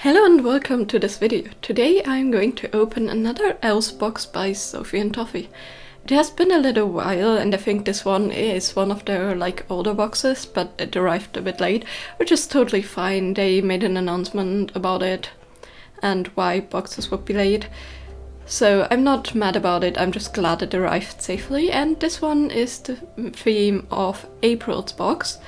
Hello and welcome to this video. Today I'm going to open another Elves box by Sophie and Toffee. It has been a little while and I think this one is one of their older boxes, but it arrived a bit late, which is totally fine. They made an announcement about it and why boxes would be late. So I'm not mad about it, I'm just glad it arrived safely, and this one is the theme of April's box.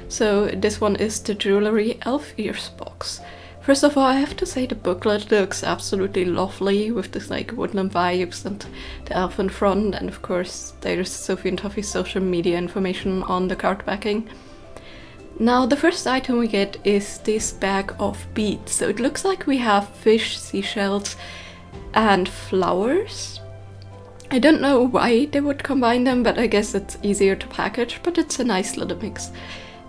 So this one is the Jewellery Elf Ears box. First of all, I have to say the booklet looks absolutely lovely with this woodland vibes and the elf in front, and of course there's Sophie and Toffee's social media information on the card backing. Now the first item we get is this bag of beads. So it looks like we have fish, seashells and flowers. I don't know why they would combine them, but I guess it's easier to package, but it's a nice little mix.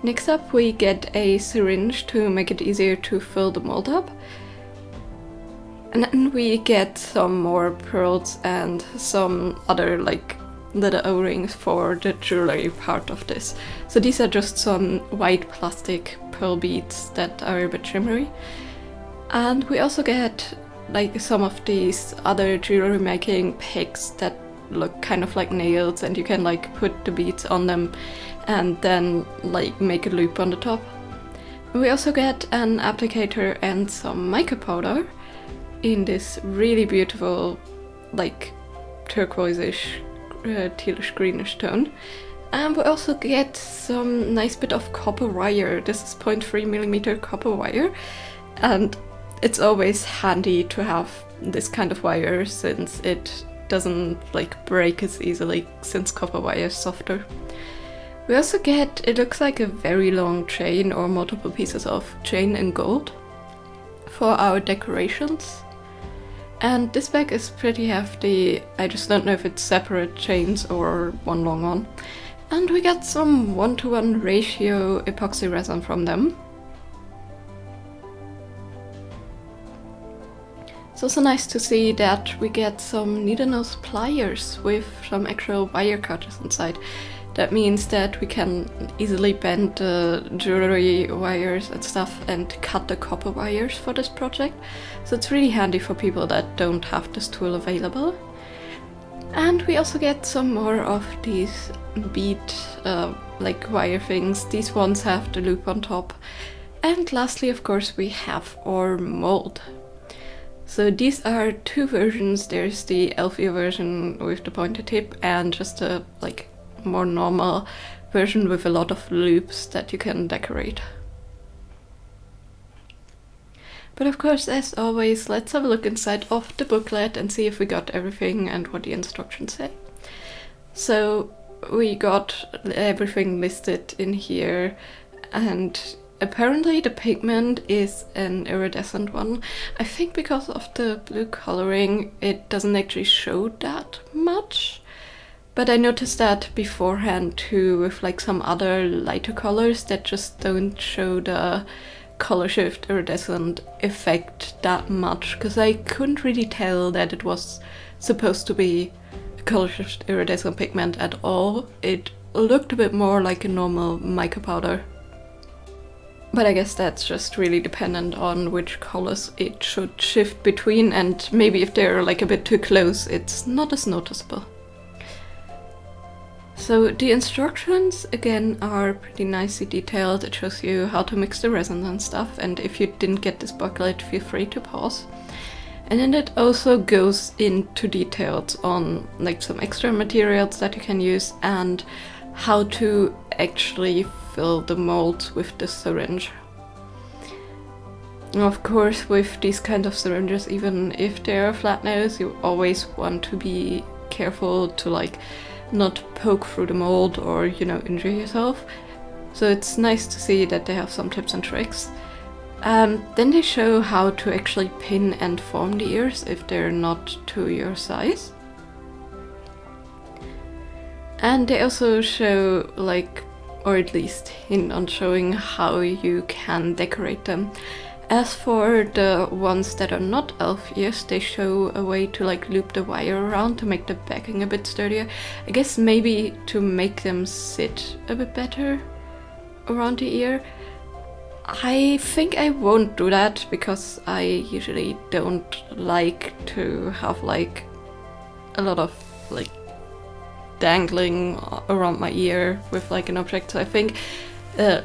Next up we get a syringe to make it easier to fill the mold up. And then we get some more pearls and some other little O-rings for the jewelry part of this. So these are just some white plastic pearl beads that are a bit shimmery. And we also get some of these other jewelry making pegs that look kind of like nails, and you can put the beads on them and then make a loop on the top. We also get an applicator and some mica powder in this really beautiful turquoise-ish tealish greenish tone. And we also get some nice bit of copper wire. This is 0.3mm copper wire, and it's always handy to have this kind of wire since it doesn't break as easily, since copper wire is softer. We also get, it looks like a very long chain or multiple pieces of chain in gold for our decorations. And this bag is pretty hefty. I just don't know if it's separate chains or one long one. And we got some 1:1 ratio epoxy resin from them. It's also nice to see that we get some needle nose pliers with some actual wire cutters inside. That means that we can easily bend the jewelry wires and stuff and cut the copper wires for this project. So it's really handy for people that don't have this tool available. And we also get some more of these bead wire things. These ones have the loop on top. And lastly, of course, we have our mold. So these are two versions. There's the elf ear version with the pointed tip and just a more normal version with a lot of loops that you can decorate. But of course, as always, let's have a look inside of the booklet and see if we got everything and what the instructions say. So we got everything listed in here, and apparently the pigment is an iridescent one. I think because of the blue coloring it doesn't actually show that much. But I noticed that beforehand too with some other lighter colors that just don't show the color shift iridescent effect that much, because I couldn't really tell that it was supposed to be a color shift iridescent pigment at all. It looked a bit more like a normal mica powder. But I guess that's just really dependent on which colors it should shift between, and maybe if they're a bit too close it's not as noticeable. So the instructions again are pretty nicely detailed. It shows you how to mix the resin and stuff, and if you didn't get this booklet, feel free to pause. And then it also goes into details on some extra materials that you can use and how to actually fill the mold with the syringe. Of course, with these kind of syringes, even if they're flat nose, you always want to be careful to not poke through the mold or injure yourself. So it's nice to see that they have some tips and tricks. Then they show how to actually pin and form the ears if they're not to your size. And they also show or at least hint on showing how you can decorate them. As for the ones that are not elf ears, they show a way to loop the wire around to make the backing a bit sturdier. I guess maybe to make them sit a bit better around the ear. I think I won't do that because I usually don't like to have like a lot of like dangling around my ear with like an object. So I think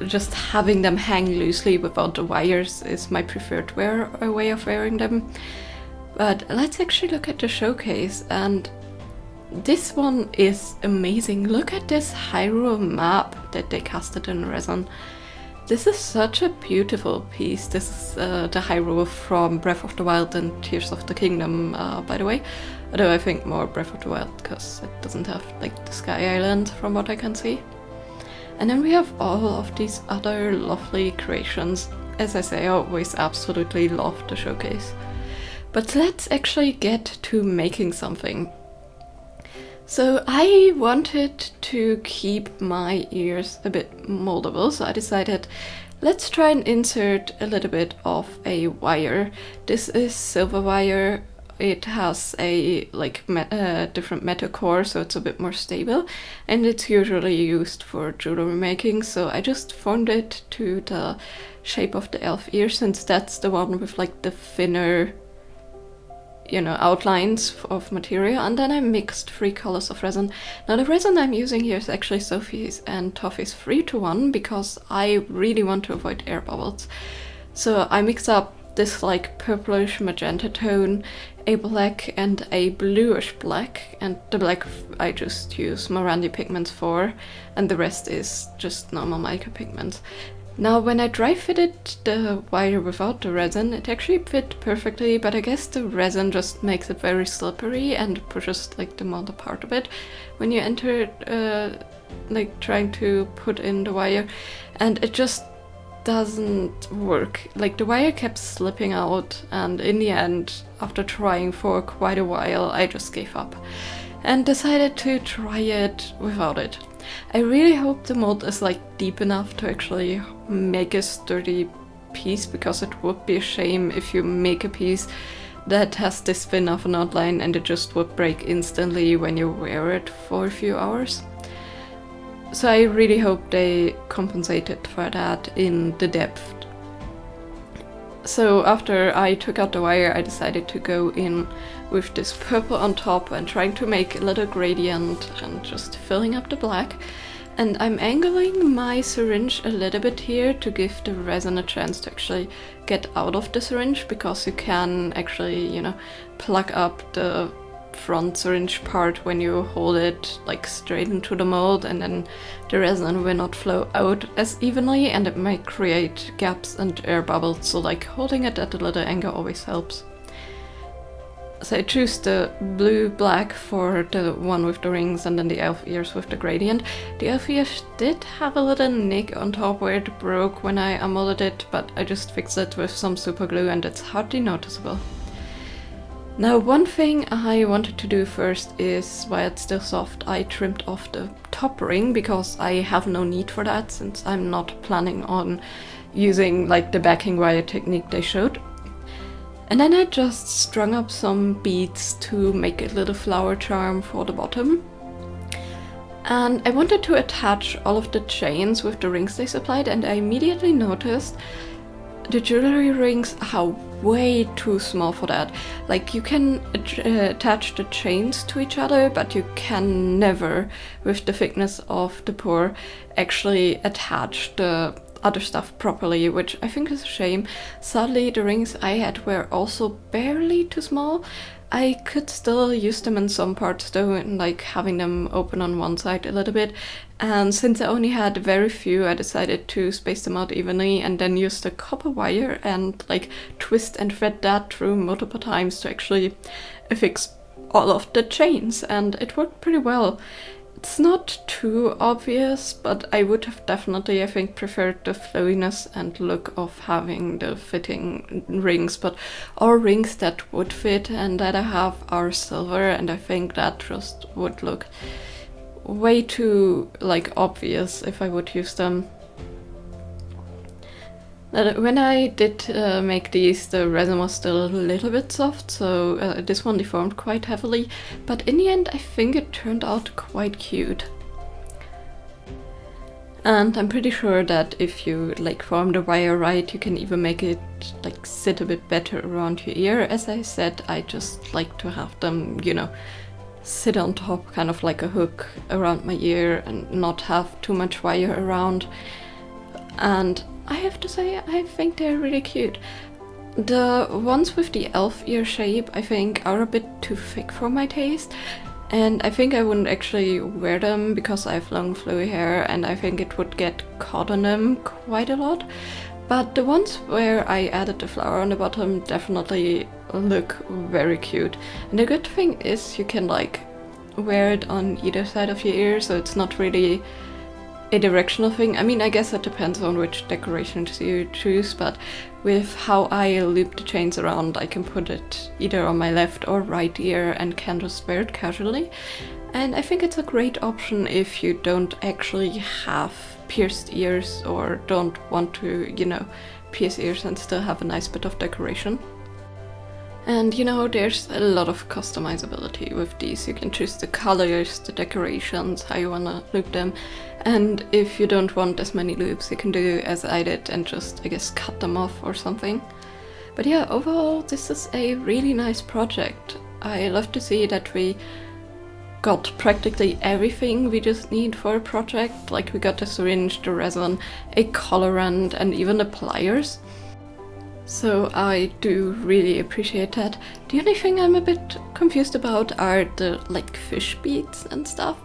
just having them hang loosely without the wires is my preferred way of wearing them. But let's actually look at the showcase, and this one is amazing. Look at this Hyrule map that they casted in resin. This is such a beautiful piece. This is the Hyrule from Breath of the Wild and Tears of the Kingdom, by the way. Although I think more Breath of the Wild, because it doesn't have like the Sky Island from what I can see. And then we have all of these other lovely creations. As I say, I always absolutely love the showcase. But let's actually get to making something. So I wanted to keep my ears a bit moldable, so I decided let's try and insert a little bit of a wire. This is silver wire. It has a like different metal core, so it's a bit more stable, and it's usually used for jewelry making. So I just formed it to the shape of the elf ear, since that's the one with like the thinner, you know, outlines of material. And then I mixed 3 colors of resin. Now the resin I'm using here is actually Sophie's and Toffee's 3-to-1 because I really want to avoid air bubbles. So I mix up this like purplish magenta tone, a black and a bluish black, and the black I just use Morandi pigments for, and the rest is just normal mica pigments. Now when I dry fitted the wire without the resin, it actually fit perfectly, but I guess the resin just makes it very slippery and pushes like the mold apart a bit when you enter like trying to put in the wire, and it just doesn't work. Like the wire kept slipping out, and in the end, after trying for quite a while, I just gave up and decided to try it without it. I really hope the mold is like deep enough to actually make a sturdy piece, because it would be a shame if you make a piece that has this thin of an outline and it just would break instantly when you wear it for a few hours. So I really hope they compensated for that in the depth. So after I took out the wire, I decided to go in with this purple on top and trying to make a little gradient and just filling up the black. And I'm angling my syringe a little bit here to give the resin a chance to actually get out of the syringe, because you can actually, you know, plug up the front syringe part when you hold it like straight into the mold, and then the resin will not flow out as evenly and it might create gaps and air bubbles, so like holding it at a little angle always helps. So I choose the blue-black for the one with the rings and then the elf ears with the gradient. The elf ears did have a little nick on top where it broke when I unmolded it, but I just fixed it with some super glue and it's hardly noticeable. Now one thing I wanted to do first is, while it's still soft, I trimmed off the top ring, because I have no need for that since I'm not planning on using like the backing wire technique they showed. And then I just strung up some beads to make a little flower charm for the bottom. And I wanted to attach all of the chains with the rings they supplied, and I immediately noticed the jewelry rings are way too small for that. Like you can attach the chains to each other, but you can never, with the thickness of the pour, actually attach the other stuff properly, which I think is a shame. Sadly, the rings I had were also barely too small. I could still use them in some parts though, and like having them open on one side a little bit. And since I only had very few, I decided to space them out evenly and then use the copper wire and like twist and thread that through multiple times to actually affix all of the chains, and it worked pretty well. It's not too obvious, but I would have definitely, I think, preferred the flowiness and look of having the fitting rings, but all rings that would fit and that I have are silver, and I think that just would look way too like obvious if I would use them. When I did make these, the resin was still a little bit soft, so this one deformed quite heavily, but in the end I think it turned out quite cute. And I'm pretty sure that if you like form the wire right, you can even make it like sit a bit better around your ear. As I said, I just like to have them, you know, sit on top, kind of like a hook around my ear and not have too much wire around. And I have to say, I think they're really cute. The ones with the elf ear shape, I think, are a bit too thick for my taste. And I think I wouldn't actually wear them because I have long flowy hair and I think it would get caught on them quite a lot. But the ones where I added the flower on the bottom definitely look very cute. And the good thing is you can like wear it on either side of your ear, so it's not really a directional thing. I mean, I guess it depends on which decorations you choose, but with how I loop the chains around, I can put it either on my left or right ear and can just wear it casually. And I think it's a great option if you don't actually have pierced ears or don't want to, you know, pierce ears and still have a nice bit of decoration. And you know, there's a lot of customizability with these. You can choose the colors, the decorations, how you wanna loop them. And if you don't want as many loops, you can do as I did and just, I guess, cut them off or something. But yeah, overall, this is a really nice project. I love to see that we got practically everything we just need for a project. Like we got the syringe, the resin, a colorant, and even the pliers. So I do really appreciate that. The only thing I'm a bit confused about are the like fish beads and stuff.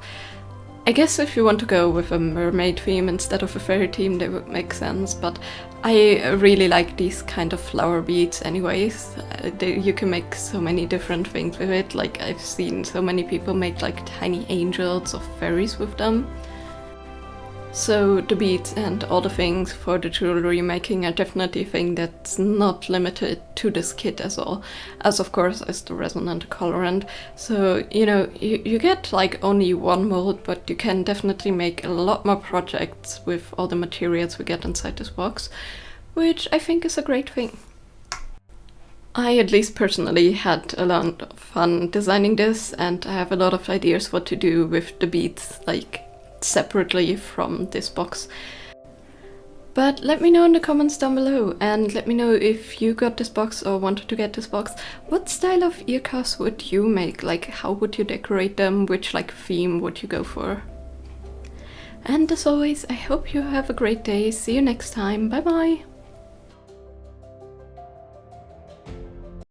I guess if you want to go with a mermaid theme instead of a fairy theme, they would make sense, but I really like these kind of flower beads anyways. You can make so many different things with it. Like I've seen so many people make like tiny angels or fairies with them. So the beads and all the things for the jewelry making are definitely a thing that's not limited to this kit as all, as of course is the resin and the colorant. So, you know, you get like only one mold, but you can definitely make a lot more projects with all the materials we get inside this box, which I think is a great thing. I at least personally had a lot of fun designing this, and I have a lot of ideas what to do with the beads, like separately from this box. But let me know in the comments down below, and let me know if you got this box or wanted to get this box. What style of ear cuffs would you make? Like, how would you decorate them? Which like theme would you go for? And as always, I hope you have a great day. See you next time. Bye bye!